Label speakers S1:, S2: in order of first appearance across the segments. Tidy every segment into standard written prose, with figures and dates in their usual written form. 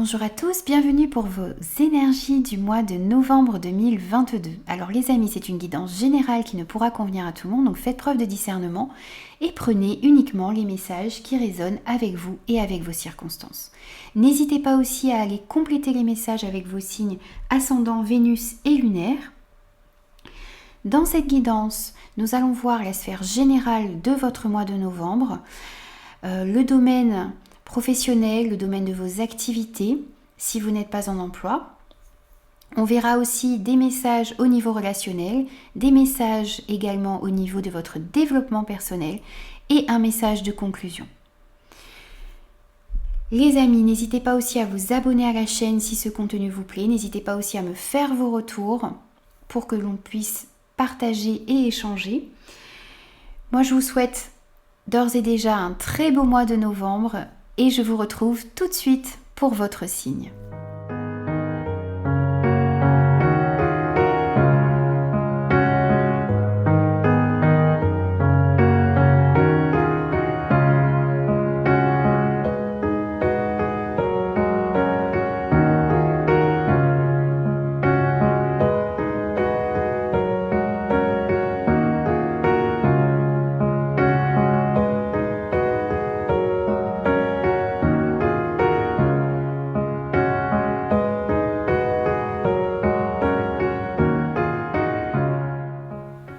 S1: Bonjour à tous, bienvenue pour vos énergies du mois de novembre 2022. Alors les amis, c'est une guidance générale qui ne pourra convenir à tout le monde, donc faites preuve de discernement et prenez uniquement les messages qui résonnent avec vous et avec vos circonstances. N'hésitez pas aussi à aller compléter les messages avec vos signes ascendant, Vénus et lunaire. Dans cette guidance, nous allons voir la sphère générale de votre mois de novembre, le domaine professionnel, le domaine de vos activités, si vous n'êtes pas en emploi. On verra aussi des messages au niveau relationnel, des messages également au niveau de votre développement personnel et un message de conclusion. Les amis, n'hésitez pas aussi à vous abonner à la chaîne si ce contenu vous plaît. N'hésitez pas aussi à me faire vos retours pour que l'on puisse partager et échanger. Moi, je vous souhaite d'ores et déjà un très beau mois de novembre. Et je vous retrouve tout de suite pour votre signe.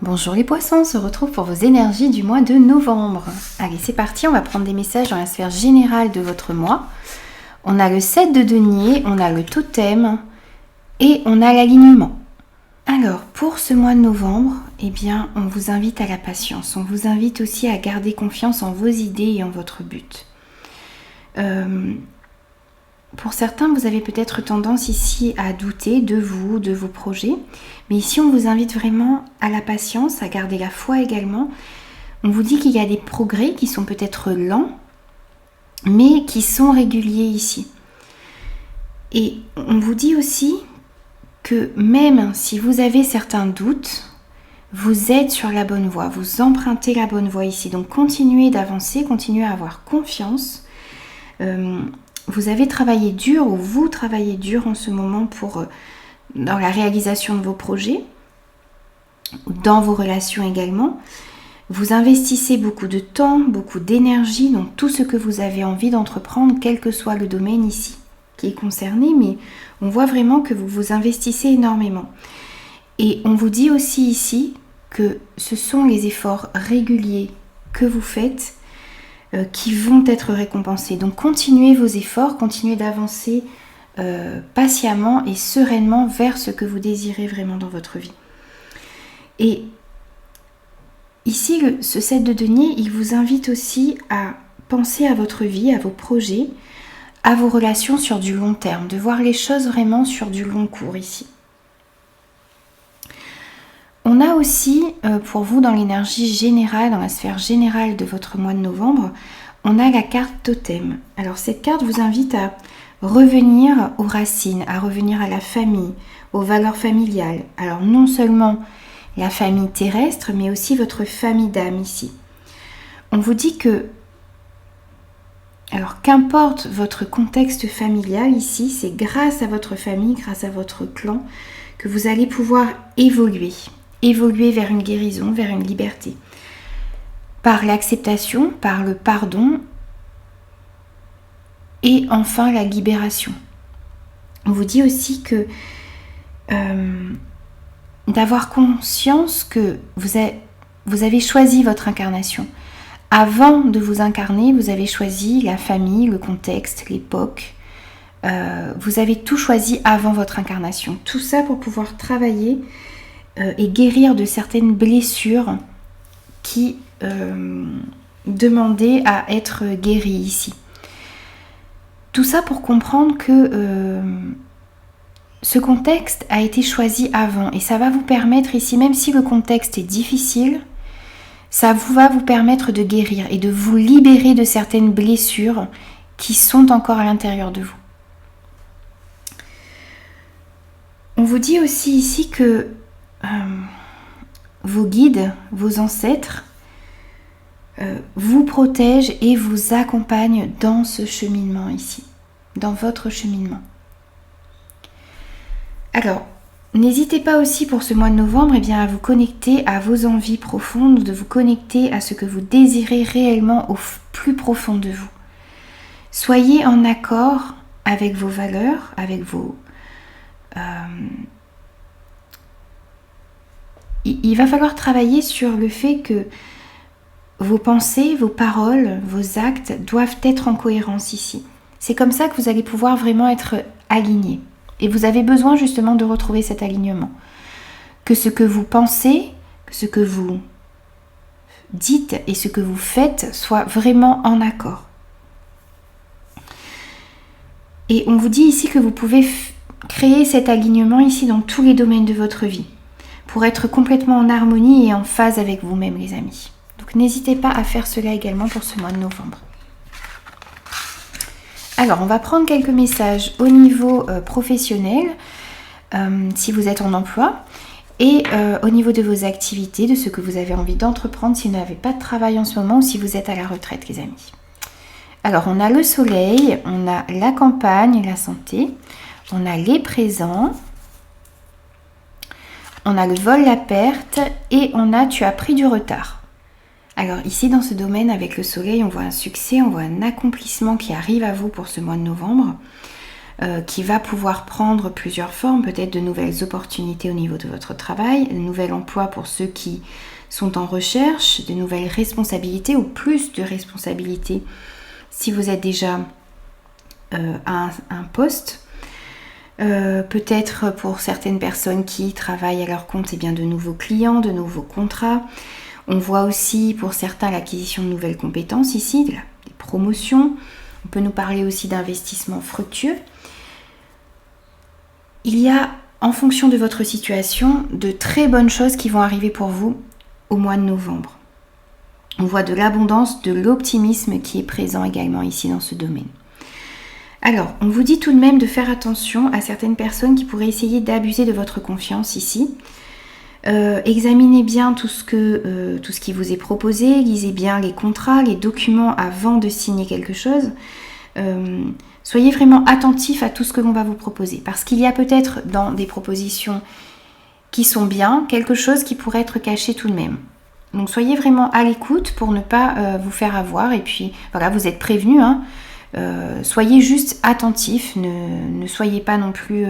S1: Bonjour les poissons, on se retrouve pour vos énergies du mois de novembre. Allez, c'est parti, on va prendre des messages dans la sphère générale de votre mois. On a le 7 de denier, on a le totem et on a l'alignement. Alors, pour ce mois de novembre, eh bien, on vous invite à la patience. On vous invite aussi à garder confiance en vos idées et en votre but. Pour certains, vous avez peut-être tendance ici à douter de vous, de vos projets. Mais ici, on vous invite vraiment à la patience, à garder la foi également. On vous dit qu'il y a des progrès qui sont peut-être lents, mais qui sont réguliers ici. Et on vous dit aussi que même si vous avez certains doutes, vous êtes sur la bonne voie, vous empruntez la bonne voie ici. Donc continuez d'avancer, continuez à avoir confiance. Vous avez travaillé dur ou vous travaillez dur en ce moment dans la réalisation de vos projets, dans vos relations également. Vous investissez beaucoup de temps, beaucoup d'énergie dans tout ce que vous avez envie d'entreprendre, quel que soit le domaine ici qui est concerné, mais on voit vraiment que vous vous investissez énormément. Et on vous dit aussi ici que ce sont les efforts réguliers que vous faites qui vont être récompensés. Donc continuez vos efforts, continuez d'avancer patiemment et sereinement vers ce que vous désirez vraiment dans votre vie. Et ici, ce 7 de denier, il vous invite aussi à penser à votre vie, à vos projets, à vos relations sur du long terme, de voir les choses vraiment sur du long cours ici. On a aussi, pour vous, dans l'énergie générale, dans la sphère générale de votre mois de novembre, on a la carte totem. Alors cette carte vous invite à revenir aux racines, à revenir à la famille, aux valeurs familiales. Alors non seulement la famille terrestre, mais aussi votre famille d'âme ici. On vous dit que, alors qu'importe votre contexte familial ici, c'est grâce à votre famille, grâce à votre clan, que vous allez pouvoir évoluer vers une guérison, vers une liberté. Par l'acceptation, par le pardon et enfin la libération. On vous dit aussi que d'avoir conscience que vous avez choisi votre incarnation. Avant de vous incarner, vous avez choisi la famille, le contexte, l'époque. Vous avez tout choisi avant votre incarnation. Tout ça pour pouvoir travailler et guérir de certaines blessures qui demandaient à être guéries ici. Tout ça pour comprendre que ce contexte a été choisi avant et ça va vous permettre ici, même si le contexte est difficile, ça va vous permettre de guérir et de vous libérer de certaines blessures qui sont encore à l'intérieur de vous. On vous dit aussi ici que vos guides, vos ancêtres, vous protègent et vous accompagnent dans ce cheminement ici. dans votre cheminement. Alors, n'hésitez pas aussi pour ce mois de novembre à vous connecter à vos envies profondes, de vous connecter à ce que vous désirez réellement au plus profond de vous. Soyez en accord avec vos valeurs, avec vos... Il va falloir travailler sur le fait que vos pensées, vos paroles, vos actes doivent être en cohérence ici. C'est comme ça que vous allez pouvoir vraiment être alignés. Et vous avez besoin justement de retrouver cet alignement. Que ce que vous pensez, que ce que vous dites et ce que vous faites soit vraiment en accord. Et on vous dit ici que vous pouvez créer cet alignement ici dans tous les domaines de votre vie pour être complètement en harmonie et en phase avec vous-même, les amis. Donc n'hésitez pas à faire cela également pour ce mois de novembre. Alors, on va prendre quelques messages au niveau professionnel, si vous êtes en emploi, et au niveau de vos activités, de ce que vous avez envie d'entreprendre si vous n'avez pas de travail en ce moment ou si vous êtes à la retraite, les amis. Alors, on a le soleil, on a la campagne, la santé, on a les présents, on a le vol, la perte, et on a tu as pris du retard. Alors ici dans ce domaine avec le soleil, on voit un succès, on voit un accomplissement qui arrive à vous pour ce mois de novembre, qui va pouvoir prendre plusieurs formes, peut-être de nouvelles opportunités au niveau de votre travail, de nouvel emploi pour ceux qui sont en recherche, de nouvelles responsabilités ou plus de responsabilités si vous êtes déjà à un poste. Peut-être pour certaines personnes qui travaillent à leur compte, de nouveaux clients, de nouveaux contrats. On voit aussi pour certains l'acquisition de nouvelles compétences ici, des promotions. On peut nous parler aussi d'investissements fructueux. Il y a, en fonction de votre situation, de très bonnes choses qui vont arriver pour vous au mois de novembre. On voit de l'abondance, de l'optimisme qui est présent également ici dans ce domaine. Alors, on vous dit tout de même de faire attention à certaines personnes qui pourraient essayer d'abuser de votre confiance ici. Examinez bien tout ce qui vous est proposé, lisez bien les contrats, les documents avant de signer quelque chose. Soyez vraiment attentifs à tout ce que l'on va vous proposer, parce qu'il y a peut-être dans des propositions qui sont bien, quelque chose qui pourrait être caché tout de même. Donc soyez vraiment à l'écoute pour ne pas vous faire avoir, et puis voilà, vous êtes prévenus, hein. Soyez juste attentifs, ne soyez pas non plus,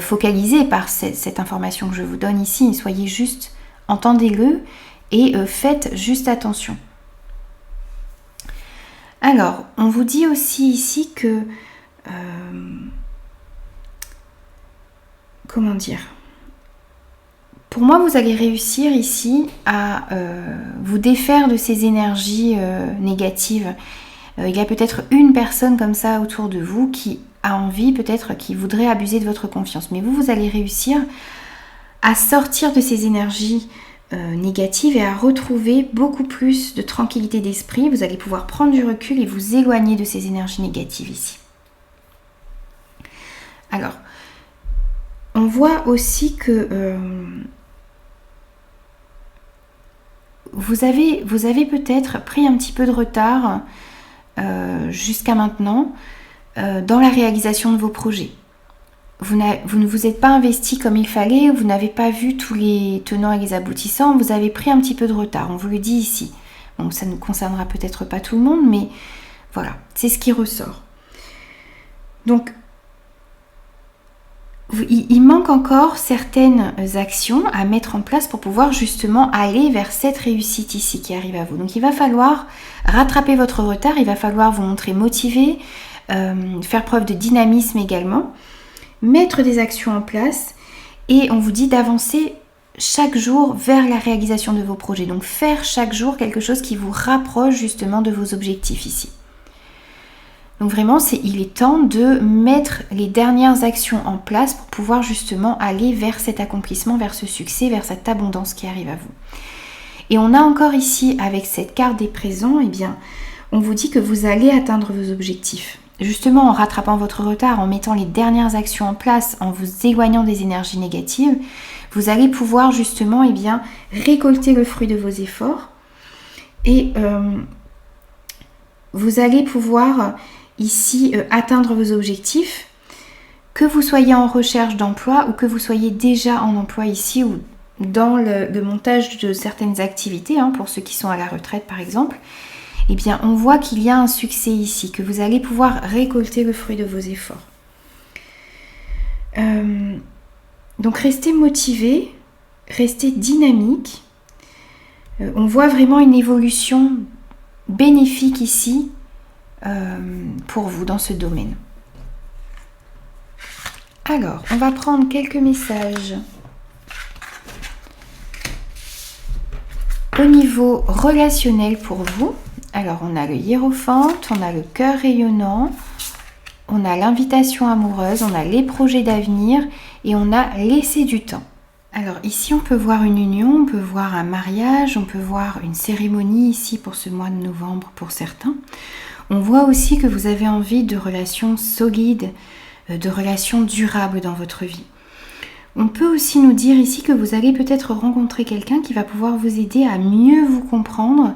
S1: focalisé par cette information que je vous donne ici. Soyez juste, entendez-le et faites juste attention. Alors, on vous dit aussi ici que pour moi, vous allez réussir ici à vous défaire de ces énergies négatives. Il y a peut-être une personne comme ça autour de vous qui a envie, peut-être qui voudrait abuser de votre confiance. Mais vous allez réussir à sortir de ces énergies négatives et à retrouver beaucoup plus de tranquillité d'esprit. Vous allez pouvoir prendre du recul et vous éloigner de ces énergies négatives ici. Alors, on voit aussi que vous avez peut-être pris un petit peu de retard jusqu'à maintenant dans la réalisation de vos projets. Vous ne vous êtes pas investi comme il fallait, vous n'avez pas vu tous les tenants et les aboutissants, vous avez pris un petit peu de retard, on vous le dit ici. Bon, ça ne concernera peut-être pas tout le monde, mais voilà, c'est ce qui ressort. Donc, il manque encore certaines actions à mettre en place pour pouvoir justement aller vers cette réussite ici qui arrive à vous. Donc il va falloir rattraper votre retard, il va falloir vous montrer motivé, faire preuve de dynamisme également, mettre des actions en place et on vous dit d'avancer chaque jour vers la réalisation de vos projets. Donc faire chaque jour quelque chose qui vous rapproche justement de vos objectifs ici. Donc vraiment, il est temps de mettre les dernières actions en place pour pouvoir justement aller vers cet accomplissement, vers ce succès, vers cette abondance qui arrive à vous. Et on a encore ici, avec cette carte des présents, on vous dit que vous allez atteindre vos objectifs. Justement, en rattrapant votre retard, en mettant les dernières actions en place, en vous éloignant des énergies négatives, vous allez pouvoir justement récolter le fruit de vos efforts et vous allez pouvoir ici atteindre vos objectifs, que vous soyez en recherche d'emploi ou que vous soyez déjà en emploi ici ou dans le montage de certaines activités, pour ceux qui sont à la retraite par exemple. Eh bien, on voit qu'il y a un succès ici, que vous allez pouvoir récolter le fruit de vos efforts. Donc, restez motivé, restez dynamique. On voit vraiment une évolution bénéfique ici pour vous dans ce domaine. Alors, on va prendre quelques messages au niveau relationnel pour vous. Alors, on a le hiérophante, on a le cœur rayonnant, on a l'invitation amoureuse, on a les projets d'avenir et on a laissé du temps. Alors ici, on peut voir une union, on peut voir un mariage, on peut voir une cérémonie ici pour ce mois de novembre pour certains. On voit aussi que vous avez envie de relations solides, de relations durables dans votre vie. On peut aussi nous dire ici que vous allez peut-être rencontrer quelqu'un qui va pouvoir vous aider à mieux vous comprendre,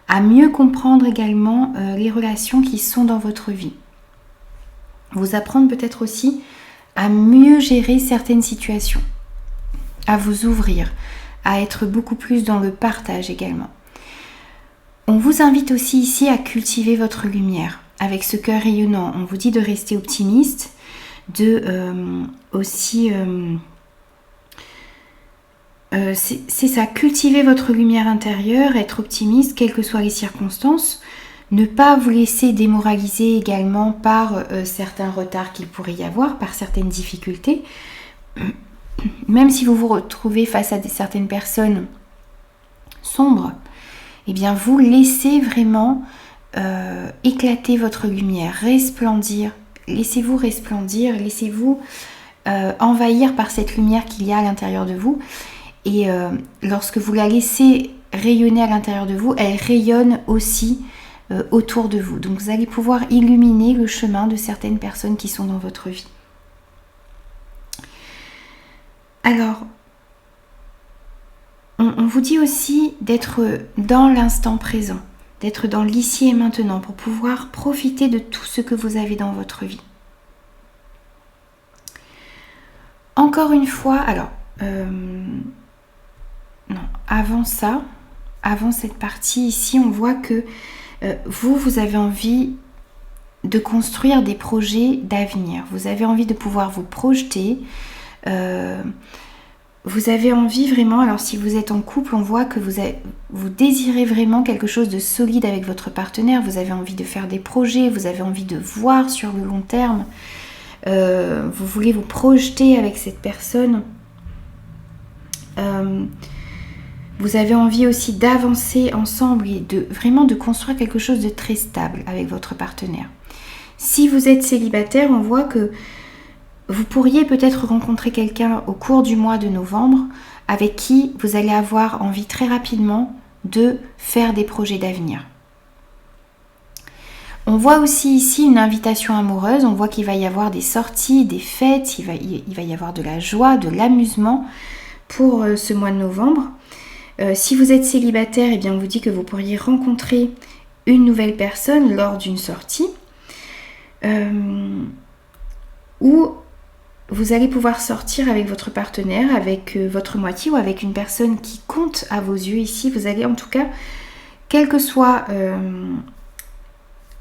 S1: à mieux comprendre également les relations qui sont dans votre vie. Vous apprendre peut-être aussi à mieux gérer certaines situations, à vous ouvrir, à être beaucoup plus dans le partage également. On vous invite aussi ici à cultiver votre lumière avec ce cœur rayonnant. On vous dit de rester optimiste, c'est ça, cultiver votre lumière intérieure, être optimiste, quelles que soient les circonstances, ne pas vous laisser démoraliser également par certains retards qu'il pourrait y avoir, par certaines difficultés. Même si vous vous retrouvez face à certaines personnes sombres, eh bien vous laissez vraiment éclater votre lumière, resplendir. Laissez-vous resplendir, laissez-vous envahir par cette lumière qu'il y a à l'intérieur de vous. Et lorsque vous la laissez rayonner à l'intérieur de vous, elle rayonne aussi autour de vous. Donc vous allez pouvoir illuminer le chemin de certaines personnes qui sont dans votre vie. Alors, on vous dit aussi d'être dans l'instant présent, d'être dans l'ici et maintenant pour pouvoir profiter de tout ce que vous avez dans votre vie. Encore une fois, alors, non, avant ça, avant cette partie ici, on voit que vous avez envie de construire des projets d'avenir. Vous avez envie de pouvoir vous projeter. Vous avez envie vraiment, alors si vous êtes en couple, on voit que vous désirez vraiment quelque chose de solide avec votre partenaire. Vous avez envie de faire des projets, vous avez envie de voir sur le long terme. Vous voulez vous projeter avec cette personne. Vous avez envie aussi d'avancer ensemble et vraiment de construire quelque chose de très stable avec votre partenaire. Si vous êtes célibataire, on voit que vous pourriez peut-être rencontrer quelqu'un au cours du mois de novembre avec qui vous allez avoir envie très rapidement de faire des projets d'avenir. On voit aussi ici une invitation amoureuse, on voit qu'il va y avoir des sorties, des fêtes, il va y avoir de la joie, de l'amusement pour ce mois de novembre. Si vous êtes célibataire, eh bien on vous dit que vous pourriez rencontrer une nouvelle personne lors d'une sortie ou vous allez pouvoir sortir avec votre partenaire, avec votre moitié ou avec une personne qui compte à vos yeux. Ici, vous allez en tout cas, quel que soit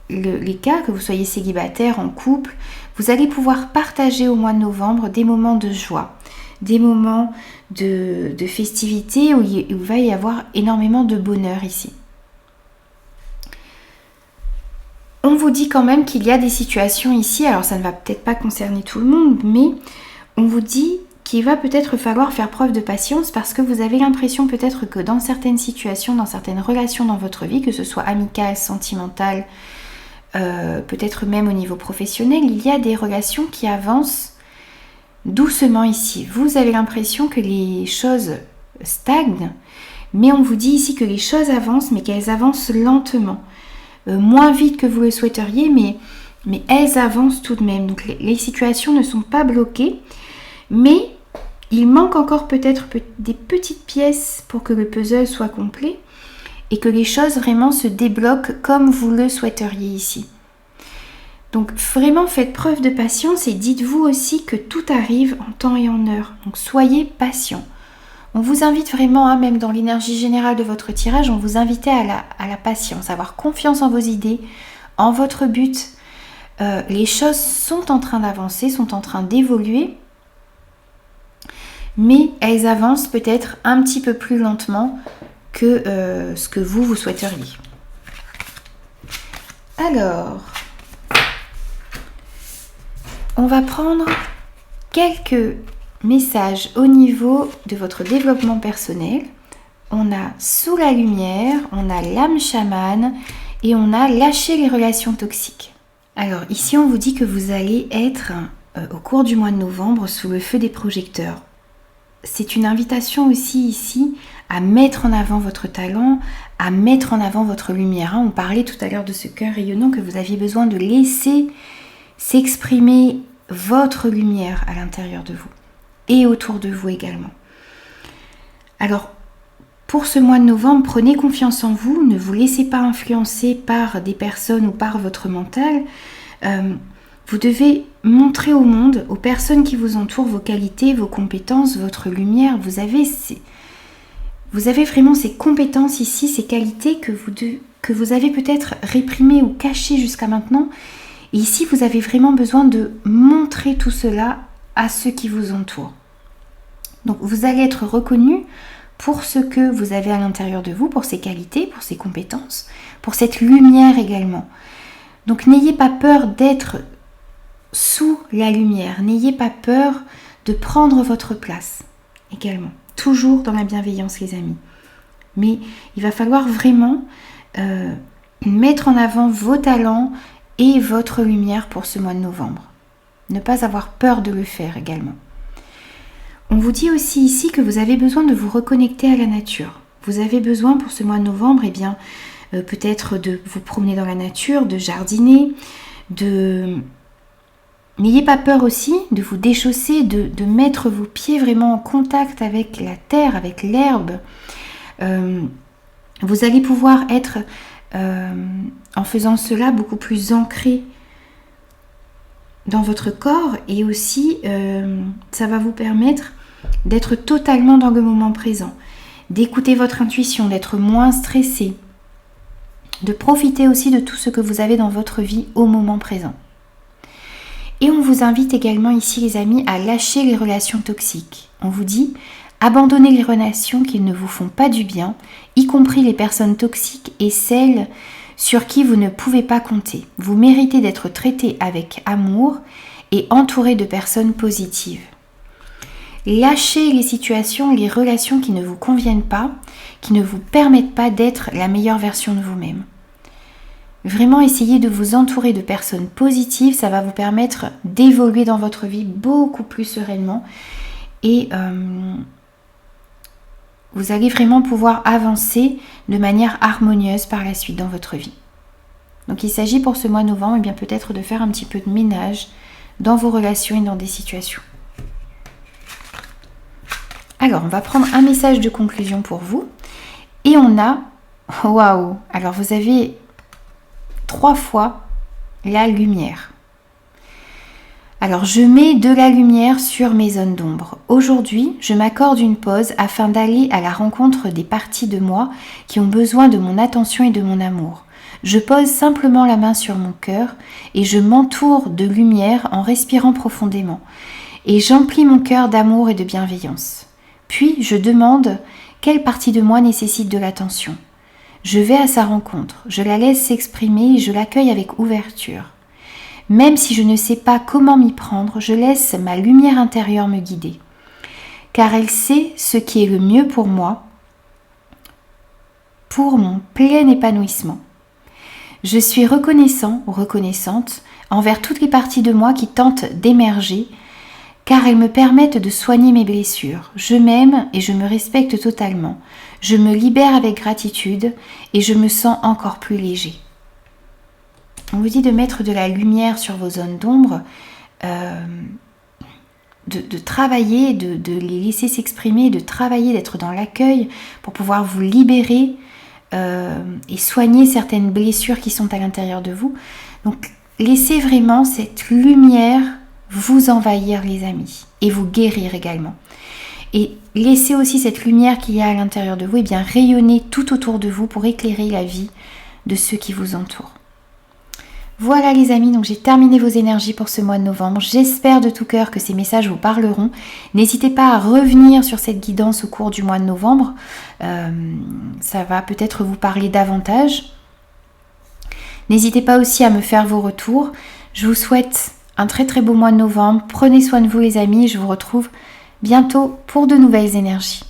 S1: les cas, que vous soyez célibataire, en couple, vous allez pouvoir partager au mois de novembre des moments de joie, des moments de festivité où il va y avoir énormément de bonheur ici. On vous dit quand même qu'il y a des situations ici, alors ça ne va peut-être pas concerner tout le monde, mais on vous dit qu'il va peut-être falloir faire preuve de patience parce que vous avez l'impression peut-être que dans certaines situations, dans certaines relations dans votre vie, que ce soit amicale, sentimentale, peut-être même au niveau professionnel, il y a des relations qui avancent doucement ici. Vous avez l'impression que les choses stagnent, mais on vous dit ici que les choses avancent, mais qu'elles avancent lentement. Moins vite que vous le souhaiteriez, mais elles avancent tout de même. Donc les situations ne sont pas bloquées, mais il manque encore peut-être des petites pièces pour que le puzzle soit complet. et que les choses vraiment se débloquent comme vous le souhaiteriez ici. Donc vraiment faites preuve de patience et dites-vous aussi que tout arrive en temps et en heure. Donc soyez patient. On vous invite vraiment, même dans l'énergie générale de votre tirage, on vous invite à la patience, à avoir confiance en vos idées, en votre but. Les choses sont en train d'avancer, sont en train d'évoluer, mais elles avancent peut-être un petit peu plus lentement que ce que vous souhaiteriez. Alors, on va prendre quelques messages au niveau de votre développement personnel. On a sous la lumière, on a l'âme chamane et on a lâché les relations toxiques. Alors ici on vous dit que vous allez être au cours du mois de novembre sous le feu des projecteurs. C'est une invitation aussi ici à mettre en avant votre talent, à mettre en avant votre lumière. On parlait tout à l'heure de ce cœur rayonnant que vous aviez besoin de laisser s'exprimer votre lumière à l'intérieur de vous et autour de vous également. Alors, pour ce mois de novembre, prenez confiance en vous, ne vous laissez pas influencer par des personnes ou par votre mental. Vous devez montrer au monde, aux personnes qui vous entourent, vos qualités, vos compétences, votre lumière. Vous avez vraiment ces compétences ici, ces qualités que vous avez peut-être réprimées ou cachées jusqu'à maintenant. Et ici, vous avez vraiment besoin de montrer tout cela à ceux qui vous entourent. Donc, vous allez être reconnu pour ce que vous avez à l'intérieur de vous, pour ces qualités, pour ces compétences, pour cette lumière également. Donc, n'ayez pas peur d'être sous la lumière. N'ayez pas peur de prendre votre place également. Toujours dans la bienveillance, les amis. Mais il va falloir vraiment mettre en avant vos talents et votre lumière pour ce mois de novembre. Ne pas avoir peur de le faire également. On vous dit aussi ici que vous avez besoin de vous reconnecter à la nature. Vous avez besoin pour ce mois de novembre, peut-être de vous promener dans la nature, de jardiner, N'ayez pas peur aussi de vous déchausser, de mettre vos pieds vraiment en contact avec la terre, avec l'herbe. Vous allez pouvoir être, en faisant cela, beaucoup plus ancré dans votre corps et aussi ça va vous permettre d'être totalement dans le moment présent, d'écouter votre intuition, d'être moins stressé, de profiter aussi de tout ce que vous avez dans votre vie au moment présent. Et on vous invite également ici les amis à lâcher les relations toxiques. On vous dit abandonnez les relations qui ne vous font pas du bien, y compris les personnes toxiques et celles sur qui vous ne pouvez pas compter. Vous méritez d'être traité avec amour et entouré de personnes positives. Lâchez les situations, les relations qui ne vous conviennent pas, qui ne vous permettent pas d'être la meilleure version de vous-même. Vraiment essayez de vous entourer de personnes positives, ça va vous permettre d'évoluer dans votre vie beaucoup plus sereinement et vous allez vraiment pouvoir avancer de manière harmonieuse par la suite dans votre vie. Donc il s'agit pour ce mois de novembre peut-être de faire un petit peu de ménage dans vos relations et dans des situations. Alors on va prendre un message de conclusion pour vous et on a, waouh, alors vous avez 3 fois la lumière. Alors je mets de la lumière sur mes zones d'ombre. Aujourd'hui, je m'accorde une pause afin d'aller à la rencontre des parties de moi qui ont besoin de mon attention et de mon amour. Je pose simplement la main sur mon cœur et je m'entoure de lumière en respirant profondément. Et j'emplis mon cœur d'amour et de bienveillance. Puis je demande quelle partie de moi nécessite de l'attention. Je vais à sa rencontre, je la laisse s'exprimer et je l'accueille avec ouverture. Même si je ne sais pas comment m'y prendre, je laisse ma lumière intérieure me guider. Car elle sait ce qui est le mieux pour moi, pour mon plein épanouissement. Je suis reconnaissant ou reconnaissante envers toutes les parties de moi qui tentent d'émerger, car elles me permettent de soigner mes blessures. Je m'aime et je me respecte totalement. Je me libère avec gratitude et je me sens encore plus léger. On vous dit de mettre de la lumière sur vos zones d'ombre, de travailler, de les laisser s'exprimer, de travailler, d'être dans l'accueil pour pouvoir vous libérer et soigner certaines blessures qui sont à l'intérieur de vous. Donc laissez vraiment cette lumière vous envahir les amis et vous guérir également. Et laissez aussi cette lumière qu'il y a à l'intérieur de vous rayonner tout autour de vous pour éclairer la vie de ceux qui vous entourent. Voilà les amis, donc j'ai terminé vos énergies pour ce mois de novembre. J'espère de tout cœur que ces messages vous parleront. N'hésitez pas à revenir sur cette guidance au cours du mois de novembre. Ça va peut-être vous parler davantage. N'hésitez pas aussi à me faire vos retours. Je vous souhaite un très très beau mois de novembre. Prenez soin de vous les amis. Je vous retrouve bientôt pour de nouvelles énergies.